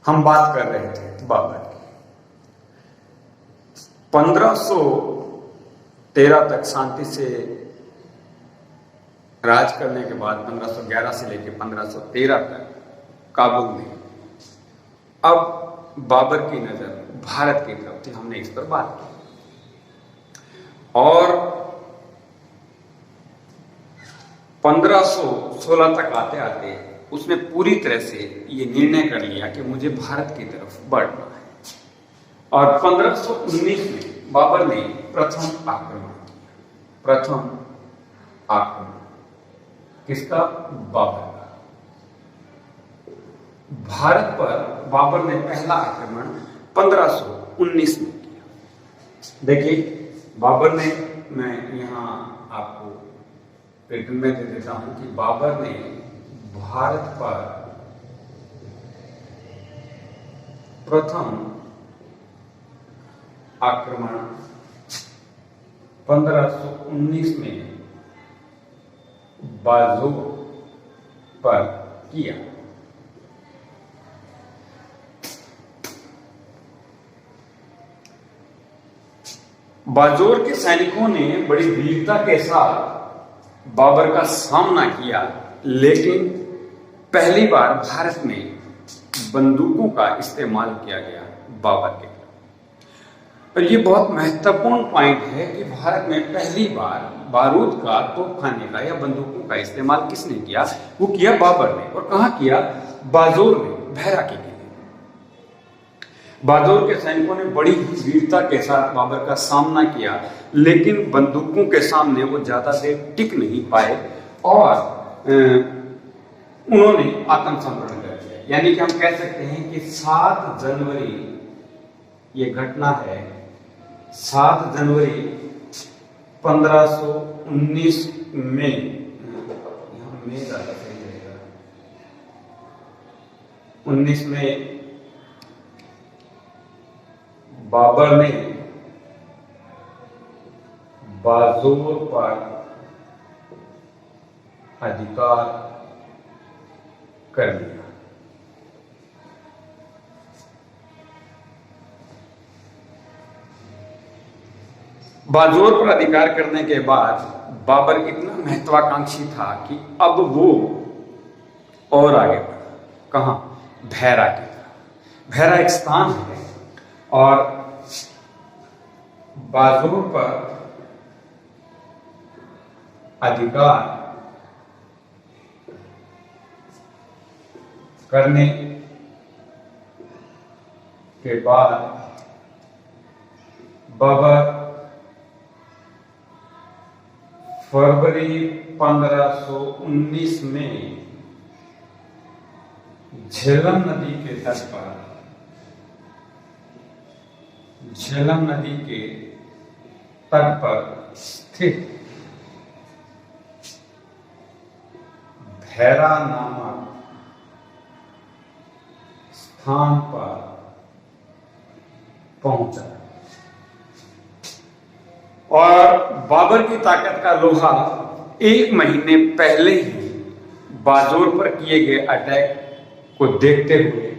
हम बात कर रहे थे बाबर की। 1513 तक शांति से राज करने के बाद 1511 से लेकर 1513 तक काबुल में अब बाबर की नजर भारत की तरफ थी। हमने इस पर बात की और 1516 तक आते आते उसने पूरी तरह से ये निर्णय कर लिया कि मुझे भारत की तरफ बढ़ना है। और 1519 में बाबर ने प्रथम आक्रमण किया। प्रथम आक्रमण किसका? बाबर का। भारत पर बाबर ने पहला आक्रमण 1519 में किया। देखिए बाबर ने, मैं यहां आपको रिटर्न में दे देता हूं कि बाबर ने भारत पर प्रथम आक्रमण 1519 में बाजोर पर किया। बाजोर के सैनिकों ने बड़ी वीरता के साथ बाबर का सामना किया, लेकिन पहली बार भारत में बंदूकों का इस्तेमाल किया गया बाबर के। और ये बहुत महत्वपूर्ण पॉइंट है कि भारत में पहली बार बारूद का, तोपखाने का या बंदूकों का इस्तेमाल किसने किया? वो किया बाबर ने। और कहां किया? बाजोर में, भैरा के किले। बाजोर के सैनिकों ने बड़ी वीरता के साथ बाबर का सामना किया, लेकिन बंदूकों के सामने वो ज्यादा देर टिक नहीं पाए और उन्होंने आत्मसमर्पण कर दिया। यानी कि हम कह सकते हैं कि 7 जनवरी ये घटना है, 7 जनवरी 1519 में, यहां में ज्यादा सही रहेगा, 19 में बाबर ने बाजोर पर अधिकार कर लिया। बाजोर पर अधिकार करने के बाद बाबर इतना महत्वाकांक्षी था कि अब वो और आगे बढ़ा। कहां? भैरा की तरफ। भैरा एक स्थान है और बाजोर पर अधिकार करने के बाद बाबर फरवरी 1519 में झेलम नदी के तट पर, झेलम नदी के तट पर स्थित भैरा नामक स्थान पर पहुंचा। और बाबर की ताकत का लोहा 1 महीने पहले ही बाजोर पर किए गए अटैक को देखते हुए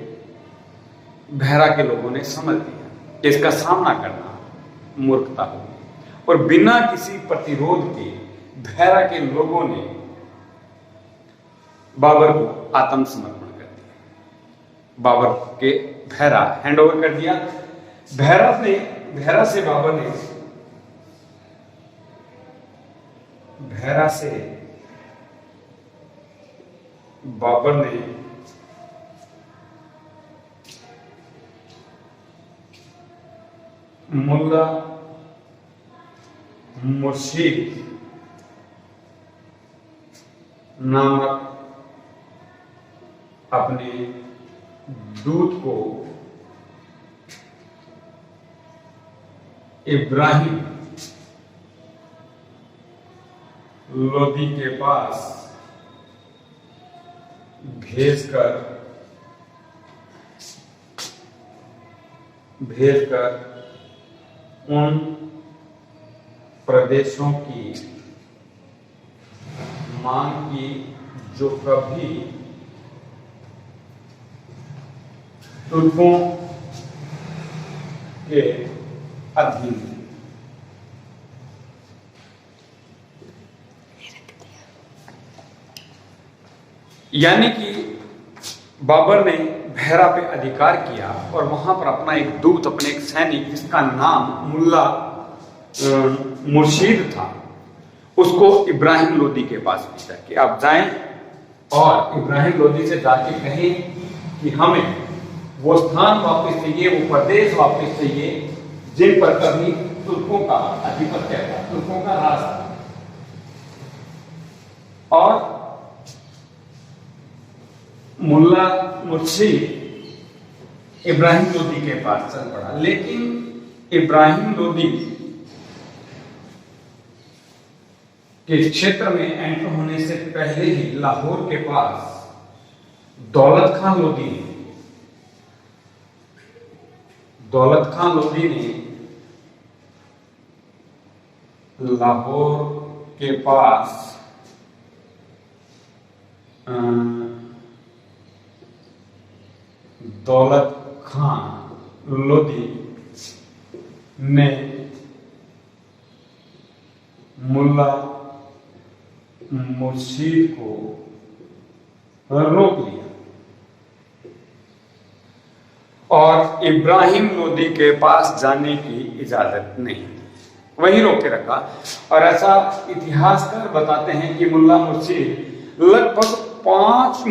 भैरा के लोगों ने समझ लिया कि इसका सामना करना मूर्खता होगी। और बिना किसी प्रतिरोध के भैरा के लोगों ने बाबर को आत्मसमर्पण कर दिया। बाबर के भैरा हैंड ओवर कर दिया। भैरा से बाबर ने मुल्ला मुर्शीद नामक अपने दूत को इब्राहिम लोदी के पास भेजकर उन प्रदेशों की मांग की जो कभी तुर्कों के अधीन थे। यानी कि बाबर ने बहरा पे अधिकार किया और वहां पर अपना एक दूत, अपने एक सैनिक जिसका नाम मुल्ला मुर्शीद था, उसको इब्राहिम लोदी के पास भेजा कि आप जाएं और इब्राहिम लोदी से जाके कहें कि हमें वो स्थान वापस चाहिए, वो प्रदेश वापस चाहिए जिन पर कभी तुर्कों का आधिपत्य था, तुर्कों का राज था। और मुल्ला मुर्शीद इब्राहिम लोदी के पास चल पड़ा, लेकिन इब्राहिम लोदी के क्षेत्र में एंटर होने से पहले ही लाहौर के पास दौलत खान लोदी ने लाहौर के पास दौलत खान लोदी ने मुल्ला मुर्शीद को रोक लिया और इब्राहिम लोदी के पास जाने की इजाजत नहीं, वहीं रोक के रखा। और ऐसा इतिहासकार बताते हैं कि मुल्ला मुर्शीद लगभग 5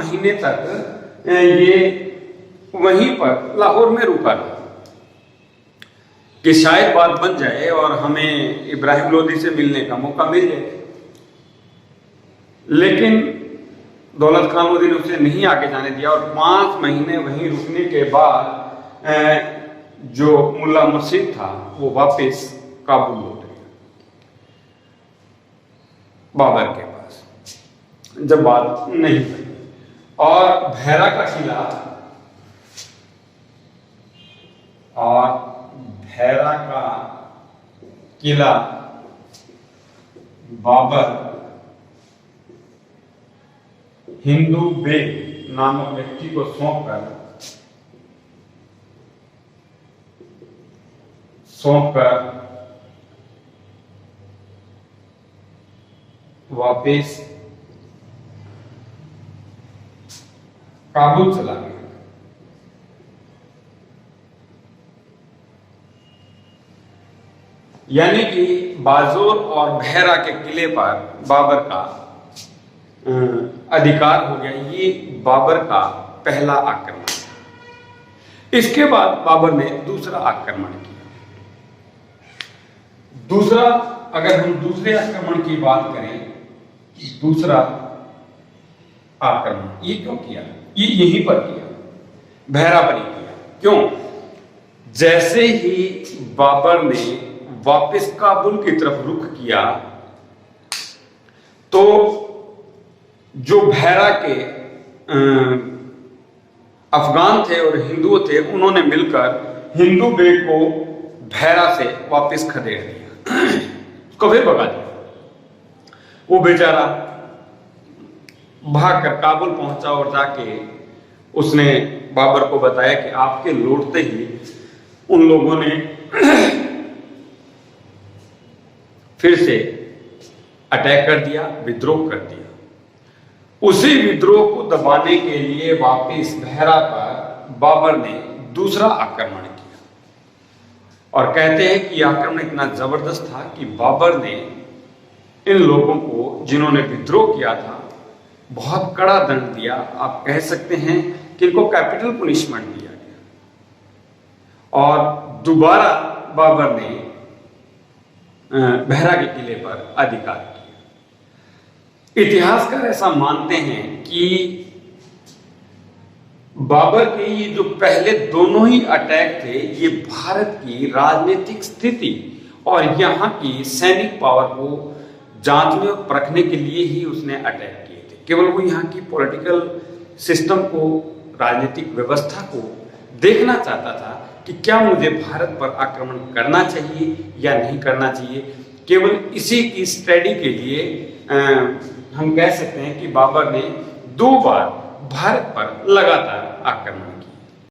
महीने तक ये वहीं पर लाहौर में रुका था कि शायद बात बन जाए और हमें इब्राहिम लोदी से मिलने का मौका मिल जाए। लेकिन दौलत खान लोदी ने उसे नहीं आगे जाने दिया और 5 महीने वहीं रुकने के बाद जो मुल्ला मुर्शीद था वो वापस काबुल लौट गया बाबर के पास, जब बात नहीं बनी। और बहरा का किला बाबर हिंदू बेग नामक व्यक्ति को सौंपकर वापिस काबुल चला गया। यानी कि बाजोर और बहरा के किले पर बाबर का अधिकार हो गया। ये बाबर का पहला आक्रमण। इसके बाद बाबर ने दूसरा आक्रमण किया। अगर हम दूसरे आक्रमण की बात करें, दूसरा आक्रमण ये क्यों किया? ये यहीं पर किया, बहरा पर ही किया। क्यों? जैसे ही बाबर ने वापस काबुल की तरफ रुख किया तो जो बहरा के अफगान थे और हिंदू थे, उन्होंने मिलकर हिंदू बेग को बहरा से वापस खदेड़ दिया, उसको फिर भगा दिया। वो बेचारा भागकर काबुल पहुंचा और जाके उसने बाबर को बताया कि आपके लौटते ही उन लोगों ने फिर से अटैक कर दिया, विद्रोह कर दिया। उसी विद्रोह को दबाने के लिए वापिस बहरा पर बाबर ने दूसरा आक्रमण किया। और कहते हैं कि आक्रमण इतना जबरदस्त था कि बाबर ने इन लोगों को, जिन्होंने विद्रोह किया था, बहुत कड़ा दंड दिया। आप कह सकते हैं कि इनको कैपिटल पुनिशमेंट दिया गया। और दोबारा बाबर ने बहरा के किले पर अधिकार किया। इतिहासकार ऐसा मानते हैं कि बाबर के ये जो पहले दोनों ही अटैक थे, ये भारत की राजनीतिक स्थिति और यहाँ की सैनिक पावर को जांचने और परखने के लिए ही उसने अटैक किए थे। केवल वो यहाँ की पॉलिटिकल सिस्टम को, राजनीतिक व्यवस्था को देखना चाहता था कि क्या मुझे भारत पर आक्रमण करना चाहिए या नहीं करना चाहिए। केवल इसी की स्टडी के लिए हम कह सकते हैं कि बाबर ने 2 बार भारत पर लगातार आक्रमण किया।